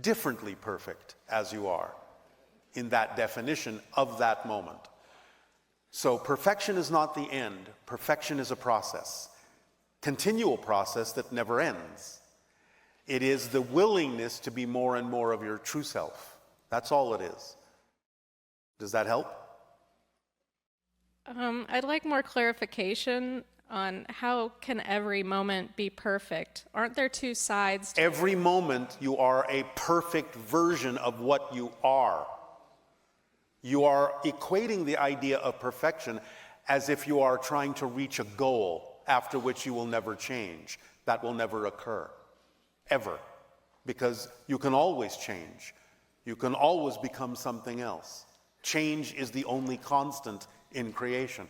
differently perfect as you are in that definition of that moment. So perfection is not the end. Perfection is a process, continual process that never ends. It is the willingness to be more and more of your true self. That's all it is. Does that help? I'd like more clarification on how can every moment be perfect? Aren't there two sides to every moment you are a perfect version of what you are. You are equating the idea of perfection as if you are trying to reach a goal after which you will never change. That will never occur, ever, because you can always change. You can always become something else. Change is the only constant in creation.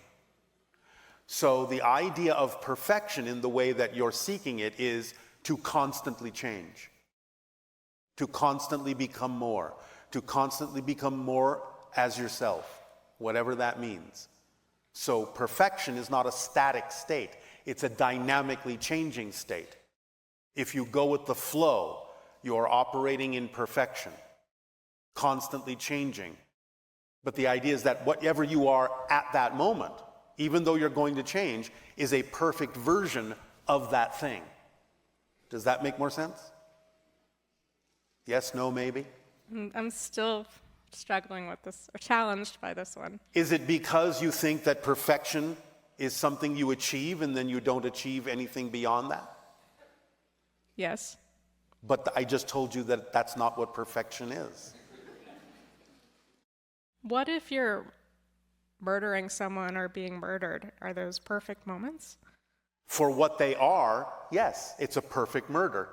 So the idea of perfection in the way that you're seeking it is to constantly change, to constantly become more as yourself, whatever that means. So perfection is not a static state, it's a dynamically changing state. If you go with the flow, you're operating in perfection, constantly changing. But the idea is that whatever you are at that moment, even though you're going to change, is a perfect version of that thing. Does that make more sense? Yes, no, maybe? I'm still struggling with this, or challenged by this one. Is it because you think that perfection is something you achieve and then you don't achieve anything beyond that? Yes. But I just told you that that's not what perfection is. What if you're murdering someone or being murdered? Are those perfect moments? For what they are, yes, it's a perfect murder.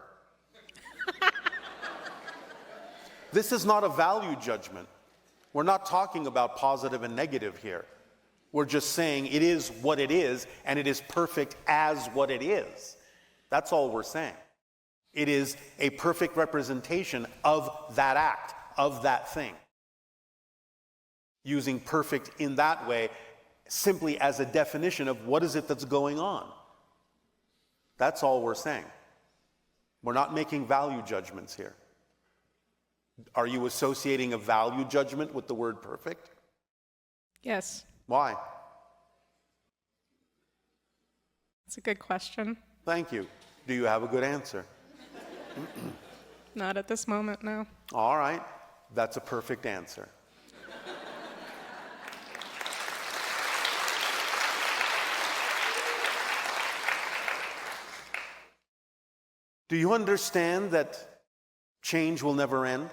This is not a value judgment. We're not talking about positive and negative here. We're just saying it is what it is, and it is perfect as what it is. That's all we're saying. It is a perfect representation of that act, of that thing. Using perfect in that way simply as a definition of what is it that's going on. That's all we're saying. We're not making value judgments here. Are you associating a value judgment with the word perfect? Yes. Why? That's a good question. Thank you. Do you have a good answer? Not at this moment, no. All right. That's a perfect answer. Do you understand that change will never end?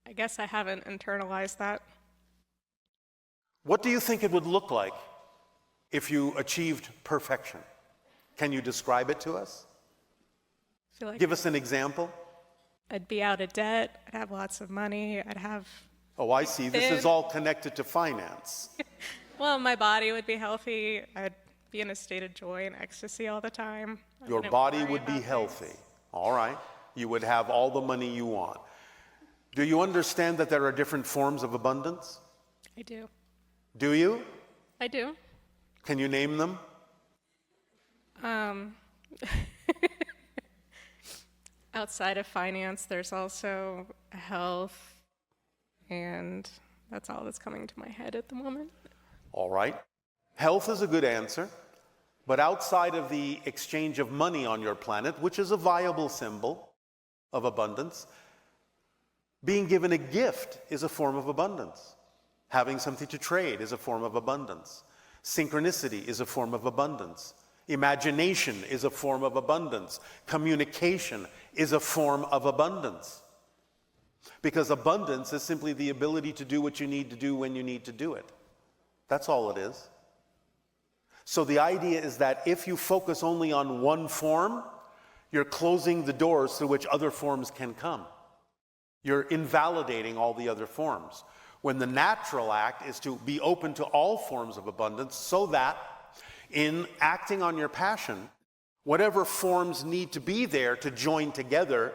I guess I haven't internalized that. What do you think it would look like if you achieved perfection? Can you describe it to us? I feel like Give us an example. I'd be out of debt, I'd have lots of money, I'd have... Oh, I see. This is all connected to finance. Well, my body would be healthy, I'd be in a state of joy and ecstasy all the time. Your body would be healthy. All right. You would have all the money you want. Do you understand that there are different forms of abundance? I do. Do you? I do. Can you name them? Outside of finance, there's also health, and that's all that's coming to my head at the moment. All right. Health is a good answer, but outside of the exchange of money on your planet, which is a viable symbol of abundance, being given a gift is a form of abundance. Having something to trade is a form of abundance. Synchronicity is a form of abundance. Imagination is a form of abundance. Communication is a form of abundance. Because abundance is simply the ability to do what you need to do when you need to do it. That's all it is. So the idea is that if you focus only on one form, you're closing the doors through which other forms can come. You're invalidating all the other forms. When the natural act is to be open to all forms of abundance so that in acting on your passion, whatever forms need to be there to join together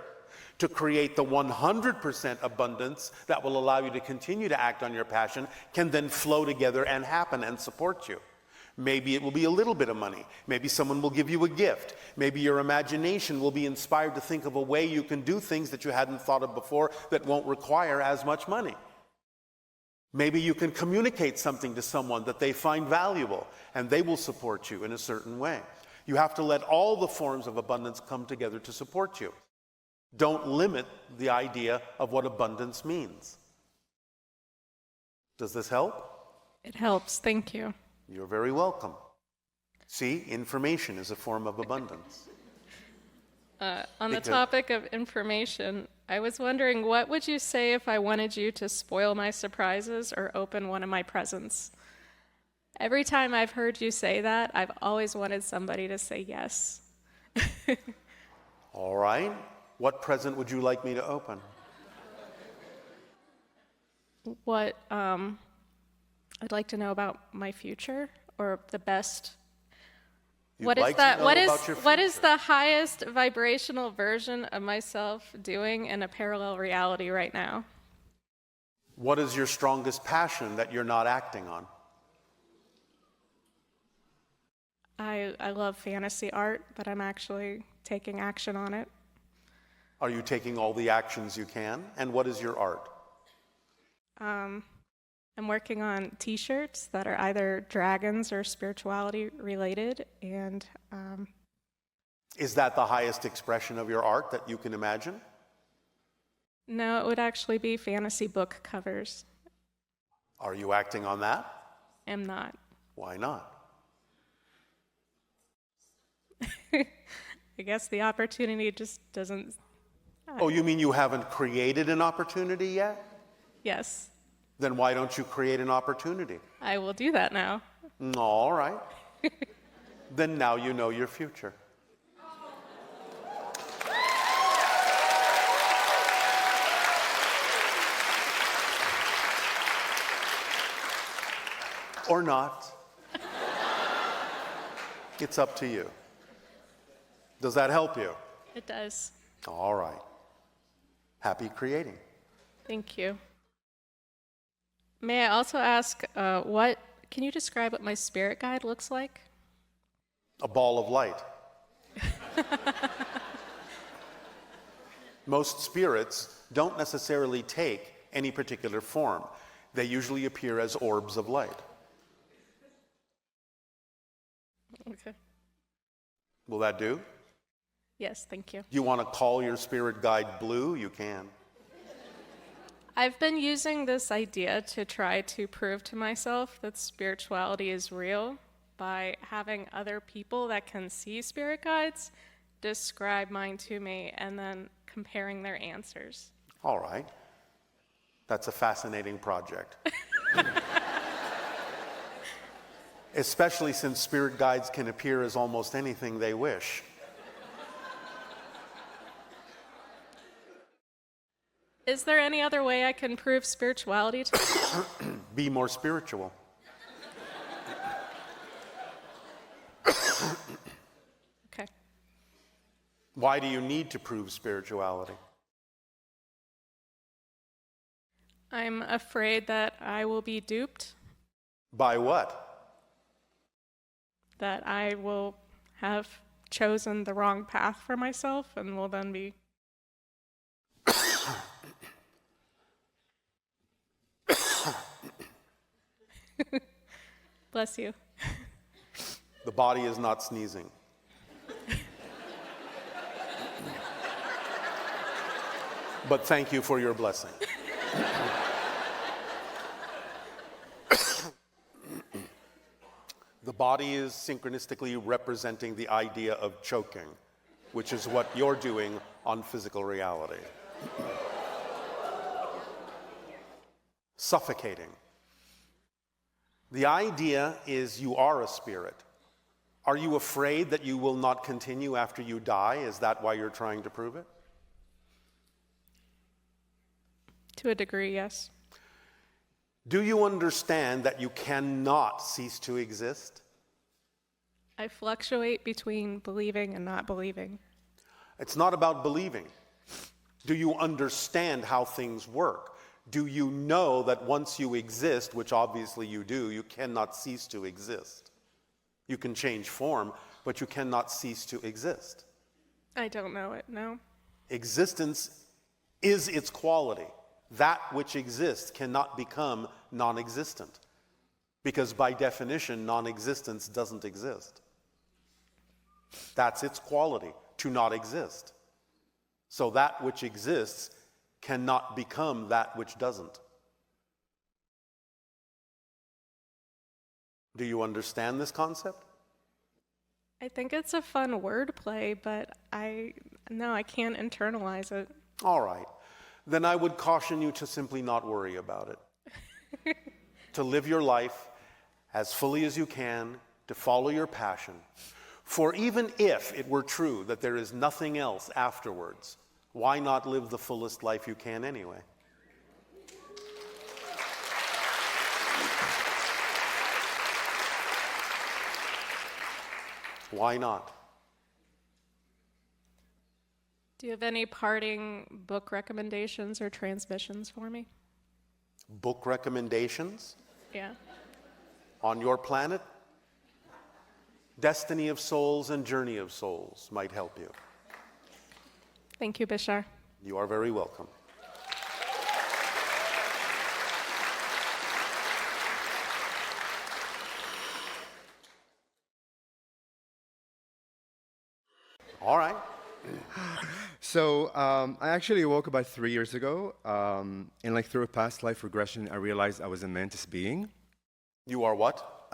to create the 100% abundance that will allow you to continue to act on your passion can then flow together and happen and support you. Maybe it will be a little bit of money. Maybe someone will give you a gift. Maybe your imagination will be inspired to think of a way you can do things that you hadn't thought of before that won't require as much money. Maybe you can communicate something to someone that they find valuable, and they will support you in a certain way. You have to let all the forms of abundance come together to support you. Don't limit the idea of what abundance means. Does this help? It helps. Thank you. You're very welcome. See, information is a form of abundance. On the topic of information, I was wondering, what would you say if I wanted you to spoil my surprises or open one of my presents? Every time I've heard you say that, I've always wanted somebody to say yes. All right. What present would you like me to open? What I'd like to know about my future, or the best. What is that? What is the highest vibrational version of myself doing in a parallel reality right now? What is your strongest passion that you're not acting on? I love fantasy art, but I'm actually taking action on it. Are you taking all the actions you can? And what is your art? I'm working on t-shirts that are either dragons or spirituality related, and is that the highest expression of your art that you can imagine? no, it would actually be fantasy book covers. Are you acting on that? Am not. Why not? I guess the opportunity just doesn't. Oh, you mean you haven't created an opportunity yet? Yes, Then why don't you create an opportunity? I will do that now. All right. Then now you know your future. Or not. It's up to you. Does that help you? It does. All right. Happy creating. Thank you. May I also ask, can you describe what my spirit guide looks like? A ball of light. Most spirits don't necessarily take any particular form. They usually appear as orbs of light. Okay. Will that do? Yes, thank you. You want to call your spirit guide Blue? You can. I've been using this idea to try to prove to myself that spirituality is real by having other people that can see spirit guides describe mine to me and then comparing their answers. All right. That's a fascinating project. Especially since spirit guides can appear as almost anything they wish. Is there any other way I can prove spirituality to myself? Be more spiritual. Okay. Why do you need to prove spirituality? I'm afraid that I will be duped, By what? that I will have chosen the wrong path for myself and will then be... Bless you. The body is not sneezing. But thank you for your blessing. The body is synchronistically representing the idea of choking, which is what you're doing on physical reality. Suffocating. The idea is you are a spirit. Are you afraid that you will not continue after you die? Is that why you're trying to prove it? To a degree, yes. Do you understand that you cannot cease to exist? I fluctuate between believing and not believing. It's not about believing. Do you understand how things work? Do you know that once you exist, which obviously you do, you cannot cease to exist? You can change form, but you cannot cease to exist. I don't know it, no. Existence is its quality. That which exists cannot become non-existent, because by definition, non-existence doesn't exist. That's its quality, to not exist. So that which exists cannot become that which doesn't. Do you understand this concept? I think it's a fun wordplay, but I can't internalize it. All right. Then I would caution you to simply not worry about it. To live your life as fully as you can, to follow your passion. For even if it were true that there is nothing else afterwards, why not live the fullest life you can anyway? Why not? Do you have any parting book recommendations or transmissions for me? Book recommendations Yeah. on your planet? Destiny of Souls and Journey of Souls might help you. Thank you, Bashar. You are very welcome. All right. So I actually woke about 3 years ago, and like through a past life regression, I realized I was a mantis being. You are what?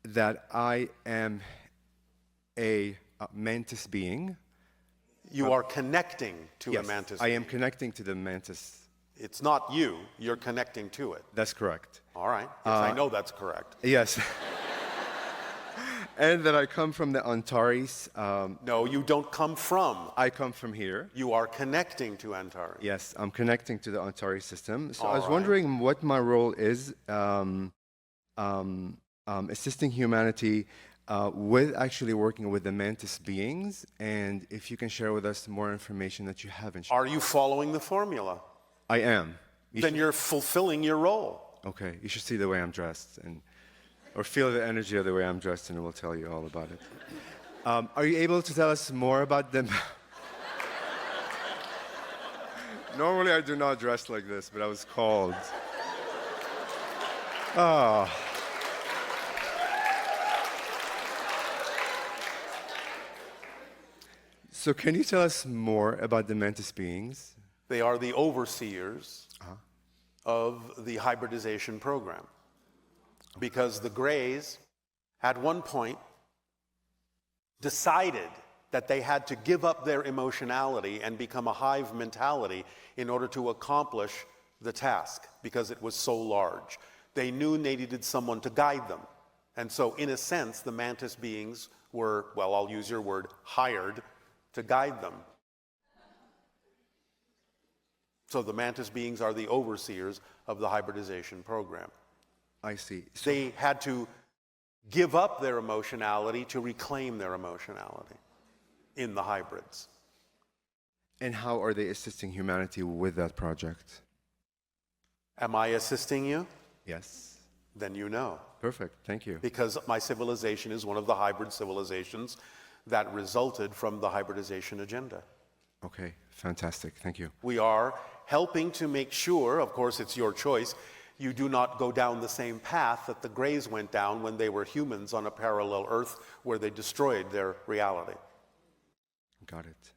That I am a mantis being. You are connecting to Yes, a mantis. I am connecting to the mantis. It's not you. You're connecting to it. That's correct. All right. Yes, I know that's correct. Yes. And that I come from the Antares. No, you don't come from. I come from here. You are connecting to Antares. Yes, I'm connecting to the Antares system. So I was All right. wondering what my role is assisting humanity with actually working with the mantis beings, and if you can share with us more information that you haven't shared. Are you following the formula? I am. Then you're fulfilling your role. Okay, you should see the way I'm dressed, or feel the energy of the way I'm dressed, and it will tell you all about it. Are you able to tell us more about them? Normally I do not dress like this, but I was called. Ah. So can you tell us more about the mantis beings? They are the overseers of the hybridization program. Because the Greys, at one point, decided that they had to give up their emotionality and become a hive mentality in order to accomplish the task, because it was so large. They knew they needed someone to guide them. And so, in a sense, the mantis beings were, well, I'll use your word, hired to guide them. So the mantis beings are the overseers of the hybridization program. I see. So, They had to give up their emotionality to reclaim their emotionality in the hybrids. and how are they assisting humanity with that project? Am I assisting you? Yes. Then you know. Perfect. Thank you. Because my civilization is one of the hybrid civilizations that resulted from the hybridization agenda. Okay. Fantastic. Thank you. We are helping to make sure, of course it's your choice, you do not go down the same path that the Greys went down when they were humans on a parallel Earth where they destroyed their reality. Got it.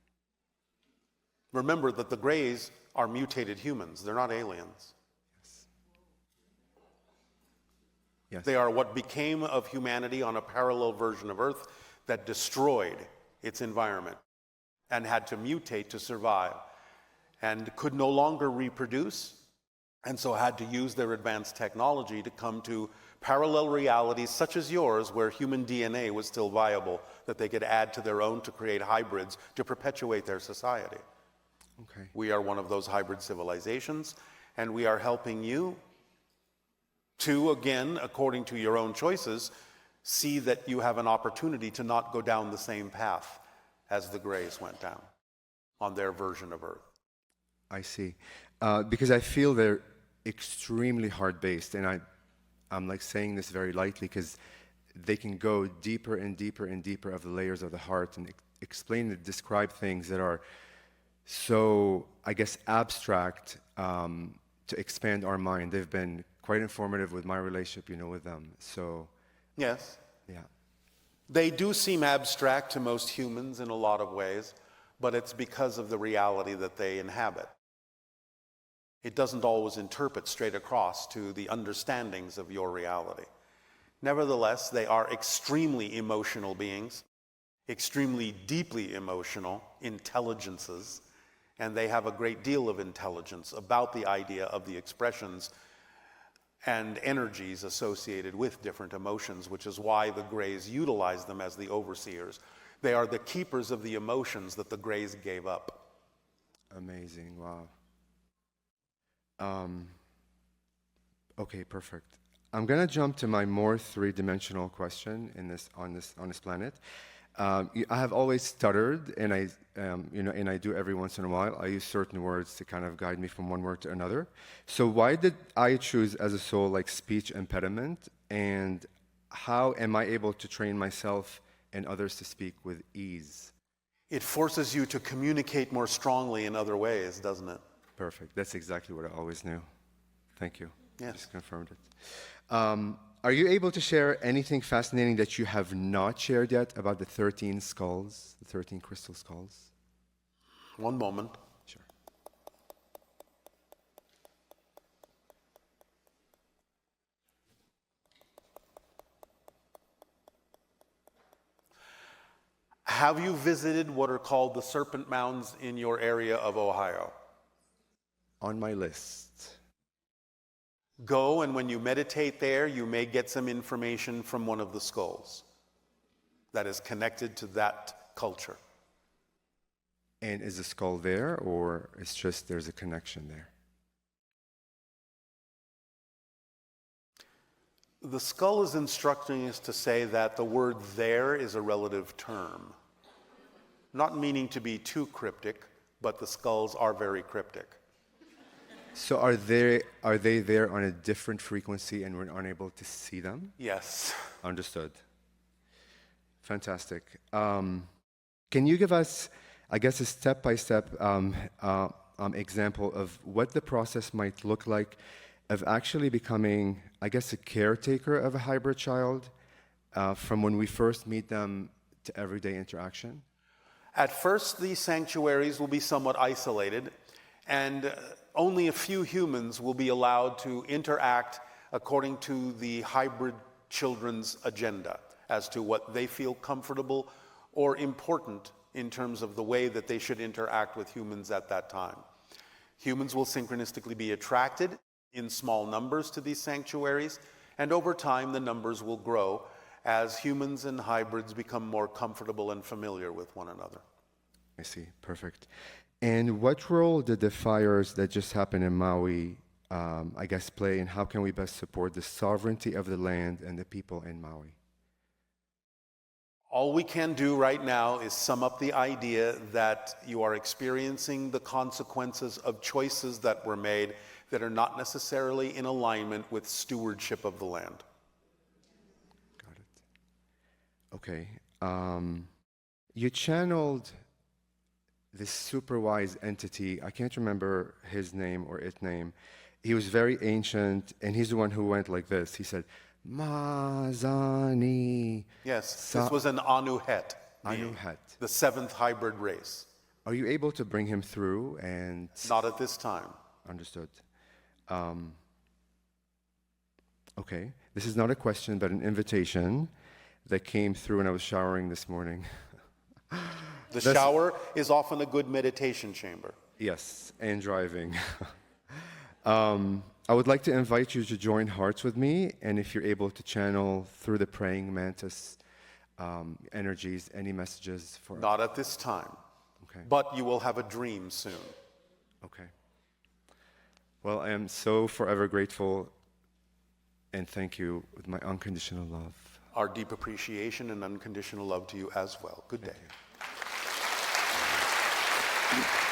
Remember that the Greys are mutated humans. They're not aliens. Yes. They are what became of humanity on a parallel version of Earth that destroyed its environment and had to mutate to survive and could no longer reproduce, and so had to use their advanced technology to come to parallel realities such as yours, where human DNA was still viable, that they could add to their own to create hybrids to perpetuate their society. Okay. We are one of those hybrid civilizations, and we are helping you to, again, according to your own choices, see that you have an opportunity to not go down the same path as the Greys went down on their version of Earth. I see. Because I feel they're extremely hard-based, and I'm like saying this very lightly because they can go deeper and deeper and deeper of the layers of the heart and explain and describe things that are so, I guess, abstract to expand our mind. They've been quite informative with my relationship, with them. So, Yes. yeah. They do seem abstract to most humans in a lot of ways, but it's because of the reality that they inhabit. It doesn't always interpret straight across to the understandings of your reality. Nevertheless, they are extremely emotional beings, extremely deeply emotional intelligences, and they have a great deal of intelligence about the idea of the expressions and energies associated with different emotions, which is why the Greys utilize them as the overseers. They are the keepers of the emotions that the Greys gave up. Amazing. Wow. Okay, perfect. I'm gonna jump to my more three-dimensional question on this planet. I have always stuttered, and I do every once in a while. I use certain words to kind of guide me from one word to another. So why did I choose as a soul like speech impediment, and how am I able to train myself and others to speak with ease? It forces you to communicate more strongly in other ways, doesn't it? Perfect. That's exactly what I always knew. Thank you. Yes. Just confirmed it. Are you able to share anything fascinating that you have not shared yet about the 13 skulls, the 13 crystal skulls? One moment. Sure. Have you visited what are called the Serpent Mounds in your area of Ohio? On my list. Go, and when you meditate there, you may get some information from one of the skulls that is connected to that culture. And is the skull there, or it's just there's a connection there? The skull is instructing us to say that the word there is a relative term, not meaning to be too cryptic, but the skulls are very cryptic. So are they there on a different frequency and we're unable to see them? Yes. Understood. Fantastic. Can you give us, I guess, a step-by-step example of what the process might look like of actually becoming, I guess, a caretaker of a hybrid child from when we first meet them to everyday interaction? At first, these sanctuaries will be somewhat isolated, and only a few humans will be allowed to interact according to the hybrid children's agenda as to what they feel comfortable or important in terms of the way that they should interact with humans at that time. Humans will synchronistically be attracted in small numbers to these sanctuaries, and over time the numbers will grow as humans and hybrids become more comfortable and familiar with one another. I see. Perfect. And what role did the fires that just happened in Maui, I guess, play, and how can we best support the sovereignty of the land and the people in Maui? All we can do right now is sum up the idea that you are experiencing the consequences of choices that were made that are not necessarily in alignment with stewardship of the land. Got it. Okay. You channeled this super wise entity. I can't remember his name or its name. He was very ancient, and he's the one who went like this. He said, Mazani. Yes, this was an Anuhet, Anuhet. the seventh hybrid race. Are you able to bring him through? And Not at this time. understood. Okay. This is not a question, but an invitation that came through when I was showering this morning. The shower is often a good meditation chamber. Yes, and driving. I would like to invite you to join hearts with me, and if you're able to channel through the praying mantis energies, any messages for... Not at this time. Okay. But you will have a dream soon. Okay. Well, I am so forever grateful, and thank you with my unconditional love. Our deep appreciation and unconditional love to you as well. Good day. Thank you.